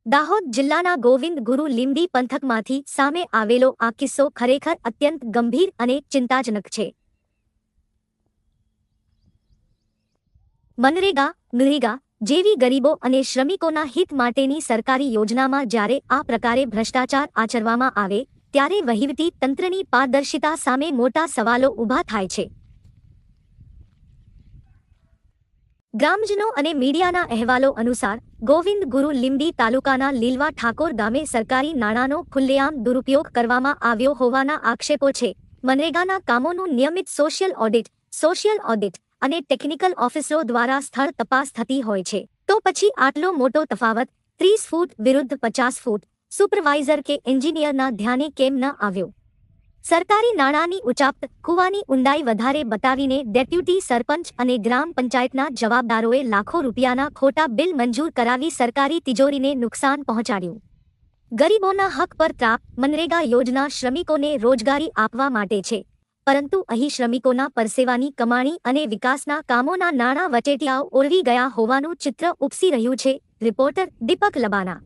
દાહોદ જિલ્લાના ગોવિંદ ગુરુ લીંબડી પંથકમાંથી સામે આવેલો આ કિસ્સો ખરેખર અત્યંત ગંભીર અને ચિંતાજનક છે. મનરેગા, નરેગા જેવી ગરીબો અને શ્રમિકોના હિત માટેની સરકારી યોજનામાં જ્યારે આ પ્રકારે ભ્રષ્ટાચાર આચરવામાં આવે ત્યારે વહીવટી તંત્રની પારદર્શિતા સામે મોટા સવાલો ઊભા થાય છે. ગ્રામજનો અને મીડિયાના અહેવાલો અનુસાર ગોવિંદ ગુરુ લીંબડી તાલુકાના લીલવા ઠાકોર ગામે સરકારી નાણાંનો ખુલ્લેઆમ દુરુપયોગ કરવામાં આવ્યો હોવાના આક્ષેપો છે. મનરેગાના કામોનું નિયમિત સોશિયલ ઓડિટ અને ટેકનિકલ ઓફિસરો દ્વારા સ્થળ તપાસ થતી હોય છે, તો પછી આટલો મોટો તફાવત 30 ફૂટ વિરુદ્ધ 50 ફૂટ સુપરવાઇઝર કે એન્જિનિયરના ધ્યાને કેમ ન આવ્યો? સરકારી નાણાંની ઉચાપત, કૂવાની ઊંડાઈ વધારે બતાવીને ડેપ્યુટી સરપંચ અને ગ્રામ પંચાયતના જવાબદારોએ લાખો રૂપિયાના ખોટા બિલ મંજૂર કરાવી સરકારી તિજોરીને નુકસાન પહોંચાડ્યું. ગરીબોના હક પર ત્રાપ. મનરેગા યોજના શ્રમિકોને રોજગારી આપવા માટે છે, પરંતુ અહીં શ્રમિકોના પરસેવાની કમાણી અને વિકાસના કામોના નાણાં વચેટિયાઓ ઓળવી ગયા હોવાનું ચિત્ર ઉપસી રહ્યું છે. રિપોર્ટર દીપક લબાના.